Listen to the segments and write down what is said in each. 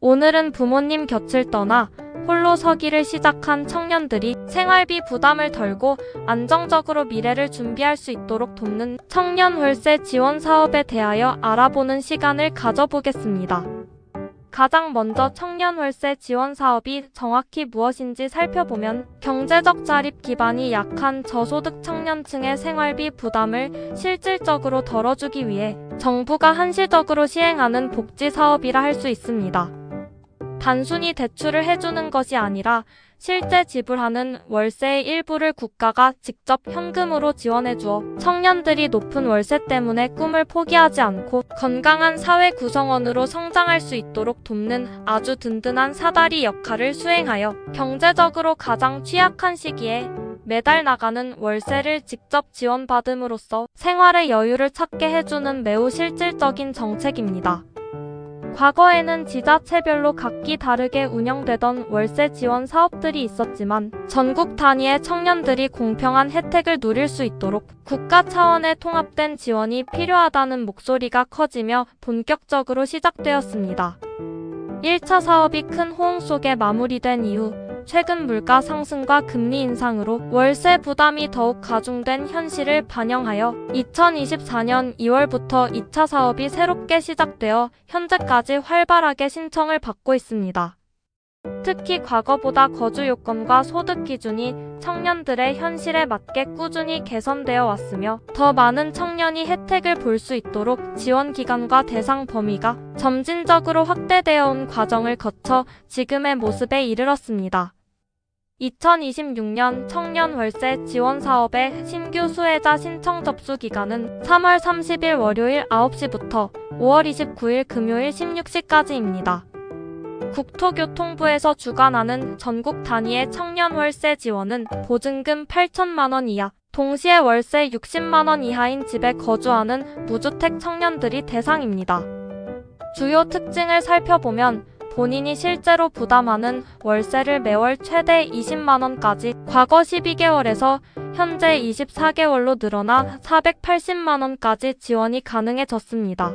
오늘은 부모님 곁을 떠나 홀로 서기를 시작한 청년들이 생활비 부담을 덜고 안정적으로 미래를 준비할 수 있도록 돕는 청년 월세 지원 사업에 대하여 알아보는 시간을 가져보겠습니다. 가장 먼저 청년 월세 지원 사업이 정확히 무엇인지 살펴보면, 경제적 자립 기반이 약한 저소득 청년층의 생활비 부담을 실질적으로 덜어주기 위해 정부가 한시적으로 시행하는 복지 사업이라 할 수 있습니다. 단순히 대출을 해주는 것이 아니라 실제 지불하는 월세의 일부를 국가가 직접 현금으로 지원해주어 청년들이 높은 월세 때문에 꿈을 포기하지 않고 건강한 사회 구성원으로 성장할 수 있도록 돕는 아주 든든한 사다리 역할을 수행하여 경제적으로 가장 취약한 시기에 매달 나가는 월세를 직접 지원받음으로써 생활의 여유를 찾게 해주는 매우 실질적인 정책입니다. 과거에는 지자체별로 각기 다르게 운영되던 월세 지원 사업들이 있었지만, 전국 단위의 청년들이 공평한 혜택을 누릴 수 있도록 국가 차원의 통합된 지원이 필요하다는 목소리가 커지며 본격적으로 시작되었습니다. 1차 사업이 큰 호응 속에 마무리된 이후 최근 물가 상승과 금리 인상으로 월세 부담이 더욱 가중된 현실을 반영하여 2024년 2월부터 2차 사업이 새롭게 시작되어 현재까지 활발하게 신청을 받고 있습니다. 특히 과거보다 거주 요건과 소득 기준이 청년들의 현실에 맞게 꾸준히 개선되어 왔으며, 더 많은 청년이 혜택을 볼 수 있도록 지원 기간과 대상 범위가 점진적으로 확대되어 온 과정을 거쳐 지금의 모습에 이르렀습니다. 2026년 청년 월세 지원 사업의 신규 수혜자 신청 접수 기간은 3월 30일 월요일 9시부터 5월 29일 금요일 16시까지입니다. 국토교통부에서 주관하는 전국 단위의 청년 월세 지원은 보증금 8천만 원 이하, 동시에 월세 60만 원 이하인 집에 거주하는 무주택 청년들이 대상입니다. 주요 특징을 살펴보면, 본인이 실제로 부담하는 월세를 매월 최대 20만 원까지 과거 12개월에서 현재 24개월로 늘어나 480만 원까지 지원이 가능해졌습니다.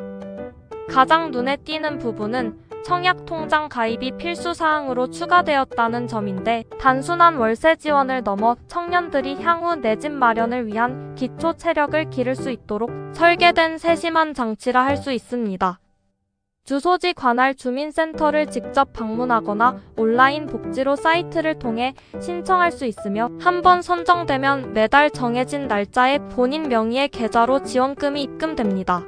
가장 눈에 띄는 부분은 청약통장 가입이 필수 사항으로 추가되었다는 점인데, 단순한 월세 지원을 넘어 청년들이 향후 내 집 마련을 위한 기초 체력을 기를 수 있도록 설계된 세심한 장치라 할 수 있습니다. 주소지 관할 주민센터를 직접 방문하거나 온라인 복지로 사이트를 통해 신청할 수 있으며, 한번 선정되면 매달 정해진 날짜에 본인 명의의 계좌로 지원금이 입금됩니다.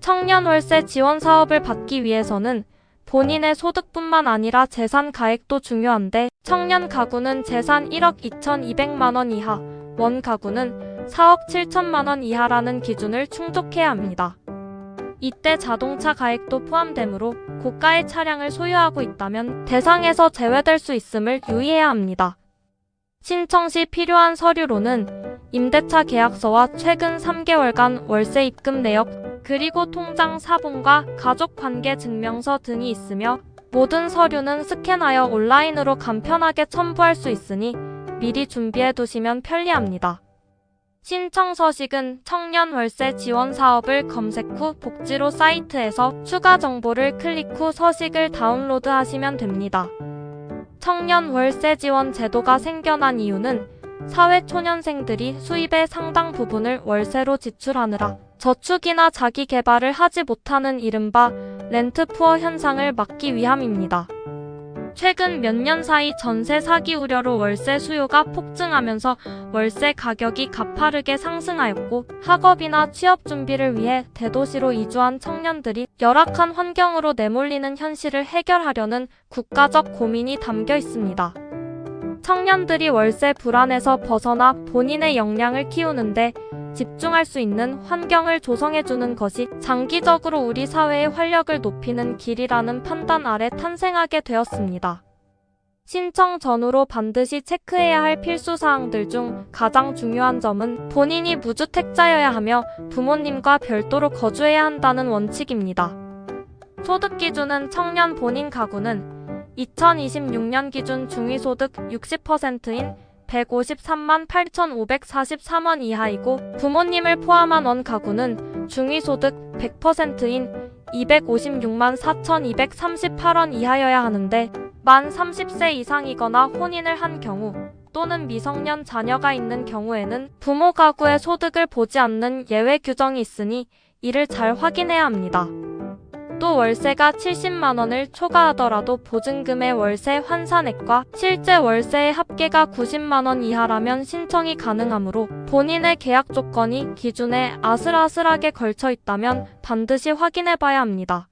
청년 월세 지원 사업을 받기 위해서는 본인의 소득뿐만 아니라 재산 가액도 중요한데, 청년 가구는 재산 1억 2,200만 원 이하, 원 가구는 4억 7천만 원 이하라는 기준을 충족해야 합니다. 이때 자동차 가액도 포함되므로 고가의 차량을 소유하고 있다면 대상에서 제외될 수 있음을 유의해야 합니다. 신청 시 필요한 서류로는 임대차 계약서와 최근 3개월간 월세 입금 내역, 그리고 통장 사본과 가족관계 증명서 등이 있으며, 모든 서류는 스캔하여 온라인으로 간편하게 첨부할 수 있으니 미리 준비해 두시면 편리합니다. 신청 서식은 청년 월세 지원 사업을 검색 후 복지로 사이트에서 추가 정보를 클릭 후 서식을 다운로드 하시면 됩니다. 청년 월세 지원 제도가 생겨난 이유는 사회초년생들이 수입의 상당 부분을 월세로 지출하느라 저축이나 자기 개발을 하지 못하는 이른바 렌트푸어 현상을 막기 위함입니다. 최근 몇 년 사이 전세 사기 우려로 월세 수요가 폭증하면서 월세 가격이 가파르게 상승하였고, 학업이나 취업 준비를 위해 대도시로 이주한 청년들이 열악한 환경으로 내몰리는 현실을 해결하려는 국가적 고민이 담겨 있습니다. 청년들이 월세 불안에서 벗어나 본인의 역량을 키우는데 집중할 수 있는 환경을 조성해주는 것이 장기적으로 우리 사회의 활력을 높이는 길이라는 판단 아래 탄생하게 되었습니다. 신청 전후로 반드시 체크해야 할 필수 사항들 중 가장 중요한 점은 본인이 무주택자여야 하며 부모님과 별도로 거주해야 한다는 원칙입니다. 소득 기준은 청년 본인 가구는 2026년 기준 중위소득 60%인 153만 8,543원 이하이고, 부모님을 포함한 원 가구는 중위소득 100%인 256만 4,238원 이하여야 하는데 만 30세 이상이거나 혼인을 한 경우 또는 미성년 자녀가 있는 경우에는 부모 가구의 소득을 보지 않는 예외 규정이 있으니 이를 잘 확인해야 합니다. 또 월세가 70만 원을 초과하더라도 보증금의 월세 환산액과 실제 월세의 합계가 90만 원 이하라면 신청이 가능하므로 본인의 계약 조건이 기준에 아슬아슬하게 걸쳐 있다면 반드시 확인해 봐야 합니다.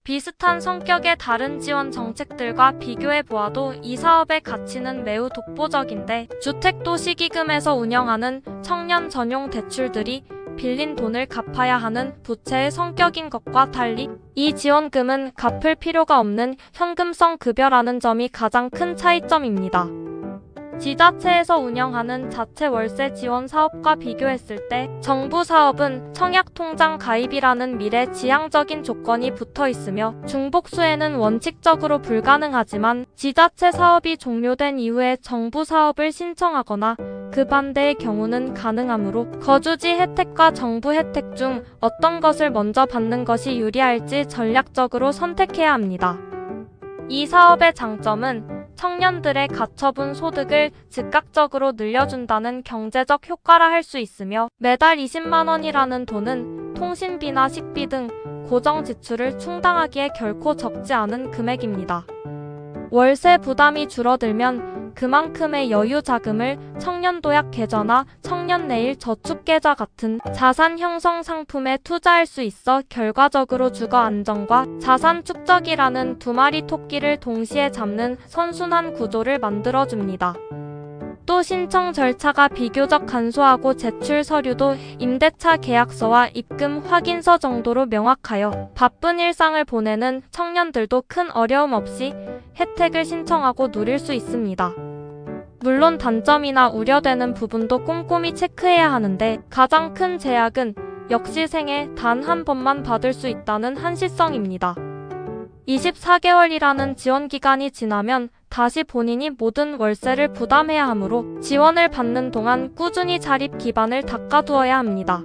비슷한 성격의 다른 지원 정책들과 비교해 보아도 이 사업의 가치는 매우 독보적인데 주택도시기금에서 운영하는 청년 전용 대출들이 빌린 돈을 갚아야 하는 부채의 성격인 것과 달리 이 지원금은 갚을 필요가 없는 현금성 급여라는 점이 가장 큰 차이점입니다. 지자체에서 운영하는 자체 월세 지원 사업과 비교했을 때 정부 사업은 청약통장 가입이라는 미래지향적인 조건이 붙어 있으며 중복수에는 원칙적으로 불가능하지만 지자체 사업이 종료된 이후에 정부 사업을 신청하거나 그 반대의 경우는 가능하므로 거주지 혜택과 정부 혜택 중 어떤 것을 먼저 받는 것이 유리할지 전략적으로 선택해야 합니다. 이 사업의 장점은 청년들의 가처분 소득을 즉각적으로 늘려준다는 경제적 효과라 할 수 있으며 매달 20만 원이라는 돈은 통신비나 식비 등 고정 지출을 충당하기에 결코 적지 않은 금액입니다. 월세 부담이 줄어들면 그만큼의 여유 자금을 청년도약 계좌나 청년내일 저축계좌 같은 자산 형성 상품에 투자할 수 있어 결과적으로 주거 안정과 자산 축적이라는 두 마리 토끼를 동시에 잡는 선순환 구조를 만들어줍니다. 또 신청 절차가 비교적 간소하고 제출 서류도 임대차 계약서와 입금 확인서 정도로 명확하여 바쁜 일상을 보내는 청년들도 큰 어려움 없이 혜택을 신청하고 누릴 수 있습니다. 물론 단점이나 우려되는 부분도 꼼꼼히 체크해야 하는데 가장 큰 제약은 역시 생애 단 한 번만 받을 수 있다는 한시성입니다. 24개월이라는 지원 기간이 지나면 다시 본인이 모든 월세를 부담해야 하므로 지원을 받는 동안 꾸준히 자립 기반을 닦아두어야 합니다.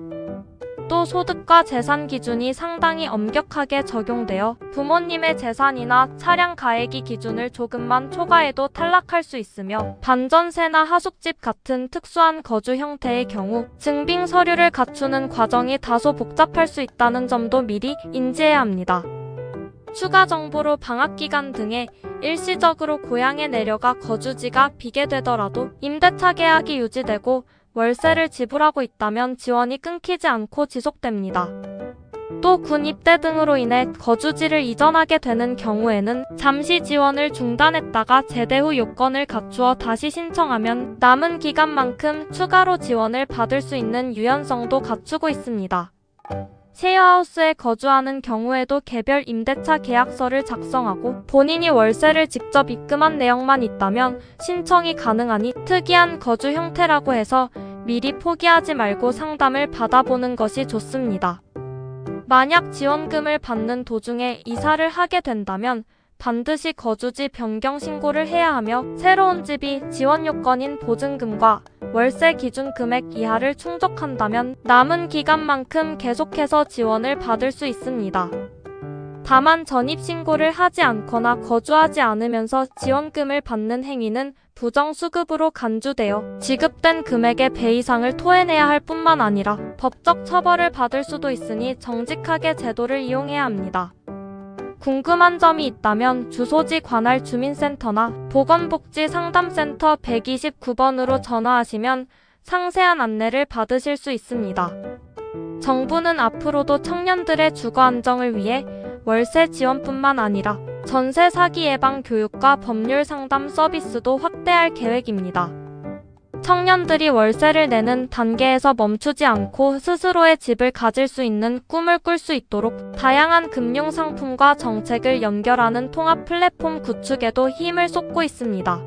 또 소득과 재산 기준이 상당히 엄격하게 적용되어 부모님의 재산이나 차량 가액이 기준을 조금만 초과해도 탈락할 수 있으며 반전세나 하숙집 같은 특수한 거주 형태의 경우 증빙 서류를 갖추는 과정이 다소 복잡할 수 있다는 점도 미리 인지해야 합니다. 추가 정보로 방학기간 등에 일시적으로 고향에 내려가 거주지가 비게 되더라도 임대차 계약이 유지되고 월세를 지불하고 있다면 지원이 끊기지 않고 지속됩니다. 또 군 입대 등으로 인해 거주지를 이전하게 되는 경우에는 잠시 지원을 중단했다가 제대 후 요건을 갖추어 다시 신청하면 남은 기간만큼 추가로 지원을 받을 수 있는 유연성도 갖추고 있습니다. 셰어하우스에 거주하는 경우에도 개별 임대차 계약서를 작성하고 본인이 월세를 직접 입금한 내역만 있다면 신청이 가능하니 특이한 거주 형태라고 해서 미리 포기하지 말고 상담을 받아보는 것이 좋습니다. 만약 지원금을 받는 도중에 이사를 하게 된다면 반드시 거주지 변경 신고를 해야 하며 새로운 집이 지원 요건인 보증금과 월세 기준 금액 이하를 충족한다면 남은 기간만큼 계속해서 지원을 받을 수 있습니다. 다만 전입신고를 하지 않거나 거주하지 않으면서 지원금을 받는 행위는 부정수급으로 간주되어 지급된 금액의 배 이상을 토해내야 할 뿐만 아니라 법적 처벌을 받을 수도 있으니 정직하게 제도를 이용해야 합니다. 궁금한 점이 있다면 주소지 관할 주민센터나 보건복지상담센터 129번으로 전화하시면 상세한 안내를 받으실 수 있습니다. 정부는 앞으로도 청년들의 주거 안정을 위해 월세 지원뿐만 아니라 전세 사기 예방 교육과 법률 상담 서비스도 확대할 계획입니다. 청년들이 월세를 내는 단계에서 멈추지 않고 스스로의 집을 가질 수 있는 꿈을 꿀 수 있도록 다양한 금융 상품과 정책을 연결하는 통합 플랫폼 구축에도 힘을 쏟고 있습니다.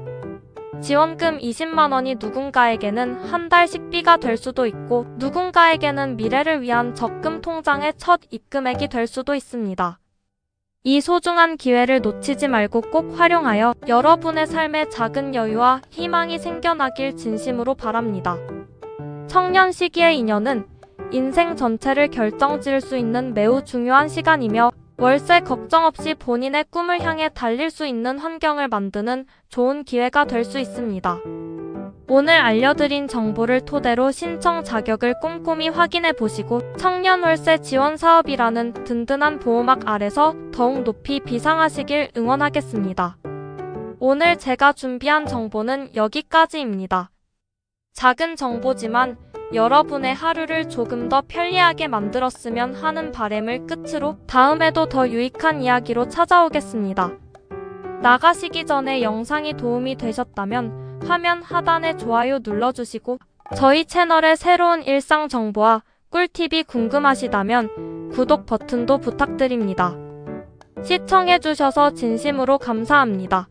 지원금 20만 원이 누군가에게는 한 달 식비가 될 수도 있고 누군가에게는 미래를 위한 적금 통장의 첫 입금액이 될 수도 있습니다. 이 소중한 기회를 놓치지 말고 꼭 활용하여 여러분의 삶에 작은 여유와 희망이 생겨나길 진심으로 바랍니다. 청년 시기의 인연은 인생 전체를 결정지을 수 있는 매우 중요한 시간이며 월세 걱정 없이 본인의 꿈을 향해 달릴 수 있는 환경을 만드는 좋은 기회가 될 수 있습니다. 오늘 알려드린 정보를 토대로 신청 자격을 꼼꼼히 확인해 보시고 청년 월세 지원 사업이라는 든든한 보호막 아래서 더욱 높이 비상하시길 응원하겠습니다. 오늘 제가 준비한 정보는 여기까지입니다. 작은 정보지만 여러분의 하루를 조금 더 편리하게 만들었으면 하는 바람을 끝으로 다음에도 더 유익한 이야기로 찾아오겠습니다. 나가시기 전에 영상이 도움이 되셨다면 화면 하단에 좋아요 눌러주시고 저희 채널의 새로운 일상 정보와 꿀팁이 궁금하시다면 구독 버튼도 부탁드립니다. 시청해주셔서 진심으로 감사합니다.